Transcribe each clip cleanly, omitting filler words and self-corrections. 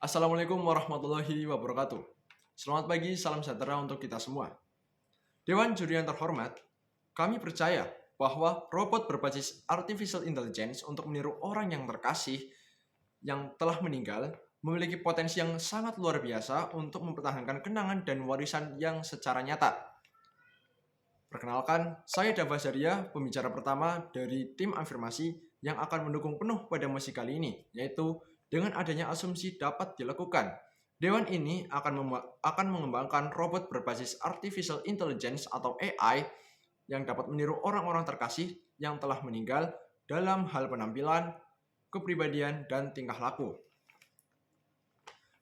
Assalamualaikum warahmatullahi wabarakatuh. Selamat pagi, salam sejahtera untuk kita semua. Dewan Juri yang terhormat, kami percaya bahwa robot berbasis artificial intelligence untuk meniru orang yang terkasih yang telah meninggal memiliki potensi yang sangat luar biasa untuk mempertahankan kenangan dan warisan yang secara nyata. Perkenalkan, saya Dava Zaria, pembicara pertama dari tim afirmasi yang akan mendukung penuh pada misi kali ini, yaitu dengan adanya asumsi dapat dilakukan. Dewan ini akan mengembangkan robot berbasis artificial intelligence atau AI yang dapat meniru orang-orang terkasih yang telah meninggal dalam hal penampilan, kepribadian, dan tingkah laku.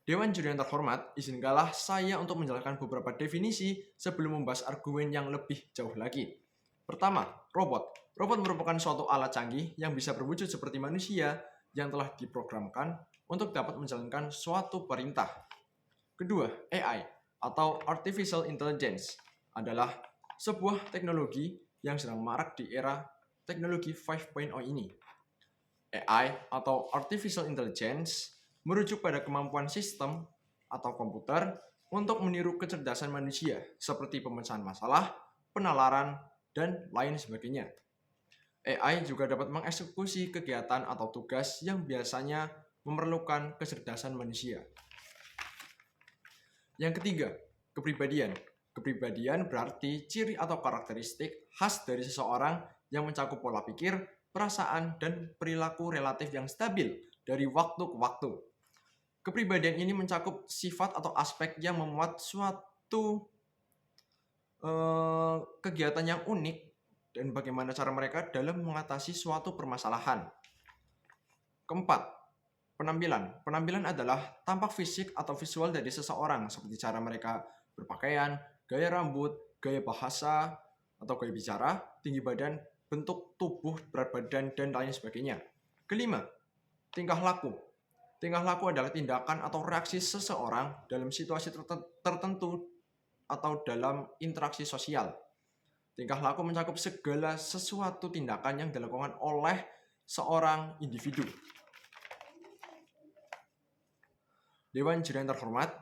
Dewan Juri yang terhormat, izinkanlah saya untuk menjelaskan beberapa definisi sebelum membahas argumen yang lebih jauh lagi. Pertama, robot. Robot merupakan suatu alat canggih yang bisa berwujud seperti manusia yang telah diprogramkan untuk dapat menjalankan suatu perintah. Kedua, AI atau Artificial Intelligence adalah sebuah teknologi yang sedang marak di era teknologi 5.0 ini. AI atau Artificial Intelligence merujuk pada kemampuan sistem atau komputer untuk meniru kecerdasan manusia seperti pemecahan masalah, penalaran, dan lain sebagainya. AI juga dapat mengeksekusi kegiatan atau tugas yang biasanya memerlukan kecerdasan manusia. Yang ketiga, kepribadian. Kepribadian berarti ciri atau karakteristik khas dari seseorang yang mencakup pola pikir, perasaan, dan perilaku relatif yang stabil dari waktu ke waktu. Kepribadian ini mencakup sifat atau aspek yang memuat suatu kegiatan yang unik dan bagaimana cara mereka dalam mengatasi suatu permasalahan. Keempat, penampilan. Penampilan adalah tampak fisik atau visual dari seseorang seperti cara mereka berpakaian, gaya rambut, gaya bahasa atau gaya bicara, tinggi badan, bentuk tubuh, berat badan, dan lain sebagainya. Kelima, tingkah laku. Tingkah laku adalah tindakan atau reaksi seseorang dalam situasi tertentu atau dalam interaksi sosial. Tingkah laku mencakup segala sesuatu tindakan yang dilakukan oleh seorang individu. Dewan Juri yang terhormat,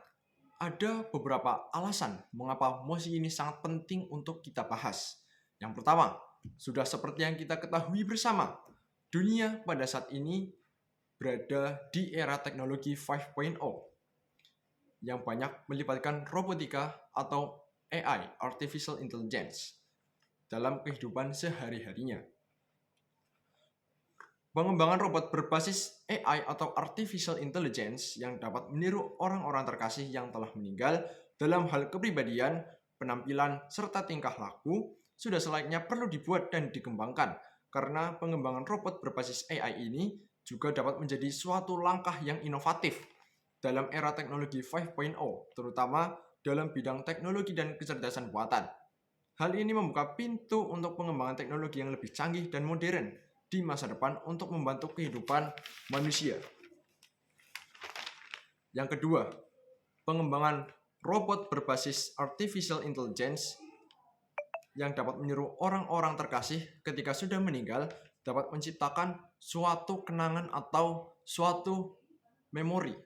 ada beberapa alasan mengapa mosi ini sangat penting untuk kita bahas. Yang pertama, sudah seperti yang kita ketahui bersama, dunia pada saat ini berada di era teknologi 5.0 yang banyak melibatkan robotika atau AI, Artificial Intelligence, dalam kehidupan sehari-harinya. Pengembangan robot berbasis AI atau Artificial Intelligence yang dapat meniru orang-orang terkasih yang telah meninggal dalam hal kepribadian, penampilan, serta tingkah laku sudah selayaknya perlu dibuat dan dikembangkan karena pengembangan robot berbasis AI ini juga dapat menjadi suatu langkah yang inovatif dalam era teknologi 5.0, terutama dalam bidang teknologi dan kecerdasan buatan. Hal ini membuka pintu untuk pengembangan teknologi yang lebih canggih dan modern di masa depan untuk membantu kehidupan manusia. Yang kedua, pengembangan robot berbasis artificial intelligence yang dapat meniru orang-orang terkasih ketika sudah meninggal dapat menciptakan suatu kenangan atau suatu memori.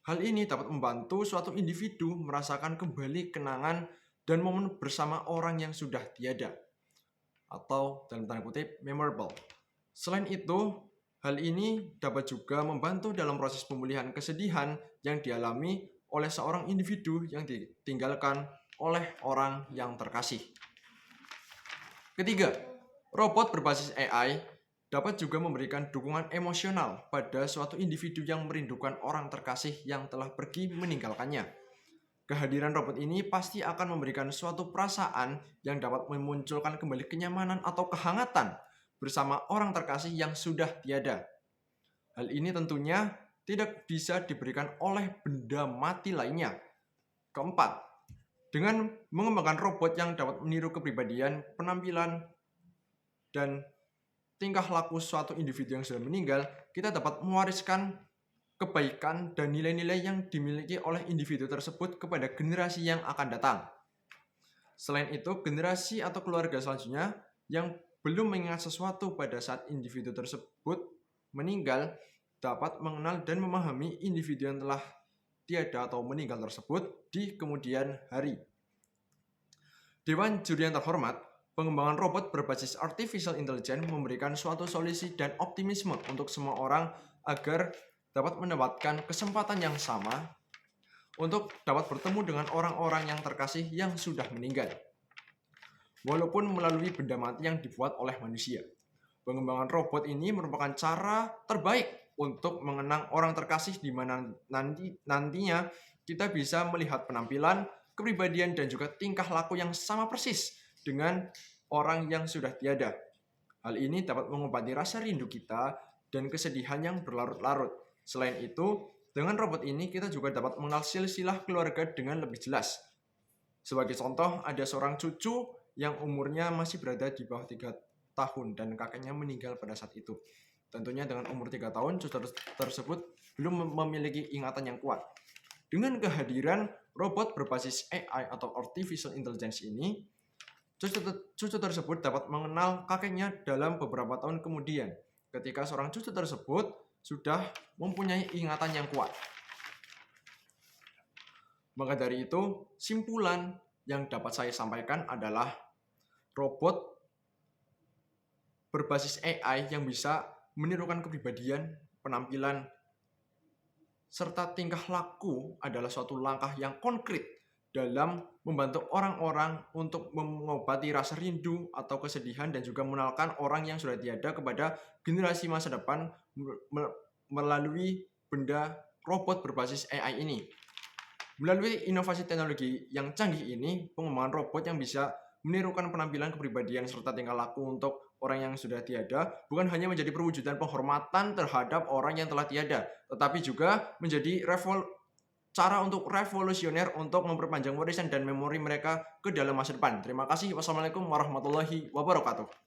Hal ini dapat membantu suatu individu merasakan kembali kenangan dan momen bersama orang yang sudah tiada, atau dalam tanda kutip memorable. Selain itu, hal ini dapat juga membantu dalam proses pemulihan kesedihan yang dialami oleh seorang individu yang ditinggalkan oleh orang yang terkasih. Ketiga, robot berbasis AI dapat juga memberikan dukungan emosional pada suatu individu yang merindukan orang terkasih yang telah pergi meninggalkannya. Kehadiran robot ini pasti akan memberikan suatu perasaan yang dapat memunculkan kembali kenyamanan atau kehangatan bersama orang terkasih yang sudah tiada. Hal ini tentunya tidak bisa diberikan oleh benda mati lainnya. Keempat, dengan mengembangkan robot yang dapat meniru kepribadian, penampilan, dan tingkah laku suatu individu yang sudah meninggal, kita dapat mewariskan kebaikan dan nilai-nilai yang dimiliki oleh individu tersebut kepada generasi yang akan datang. Selain itu, generasi atau keluarga selanjutnya yang belum mengingat sesuatu pada saat individu tersebut meninggal dapat mengenal dan memahami individu yang telah tiada atau meninggal tersebut di kemudian hari. Dewan Juri yang terhormat, pengembangan robot berbasis artificial intelligence memberikan suatu solusi dan optimisme untuk semua orang agar dapat mendapatkan kesempatan yang sama untuk dapat bertemu dengan orang-orang yang terkasih yang sudah meninggal, walaupun melalui benda mati yang dibuat oleh manusia. Pengembangan robot ini merupakan cara terbaik untuk mengenang orang terkasih di mana nantinya kita bisa melihat penampilan, kepribadian, dan juga tingkah laku yang sama persis dengan orang yang sudah tiada. Hal ini dapat mengobati rasa rindu kita dan kesedihan yang berlarut-larut. Selain itu, dengan robot ini kita juga dapat mengenal silsilah keluarga dengan lebih jelas. Sebagai contoh, ada seorang cucu yang umurnya masih berada di bawah 3 tahun dan kakeknya meninggal pada saat itu. Tentunya dengan umur 3 tahun, cucu tersebut belum memiliki ingatan yang kuat. Dengan kehadiran robot berbasis AI atau Artificial Intelligence ini, cucu tersebut dapat mengenal kakeknya dalam beberapa tahun kemudian, ketika seorang cucu tersebut sudah mempunyai ingatan yang kuat. Maka dari itu, simpulan yang dapat saya sampaikan adalah robot berbasis AI yang bisa menirukan kepribadian, penampilan, serta tingkah laku adalah suatu langkah yang konkret dalam membantu orang-orang untuk mengobati rasa rindu atau kesedihan dan juga mengenalkan orang yang sudah tiada kepada generasi masa depan melalui benda robot berbasis AI ini. Melalui inovasi teknologi yang canggih ini, pengembangan robot yang bisa menirukan penampilan, kepribadian, serta tingkah laku untuk orang yang sudah tiada bukan hanya menjadi perwujudan penghormatan terhadap orang yang telah tiada, tetapi juga menjadi cara untuk revolusioner untuk memperpanjang warisan dan memori mereka ke dalam masa depan. Terima kasih. Wassalamualaikum warahmatullahi wabarakatuh.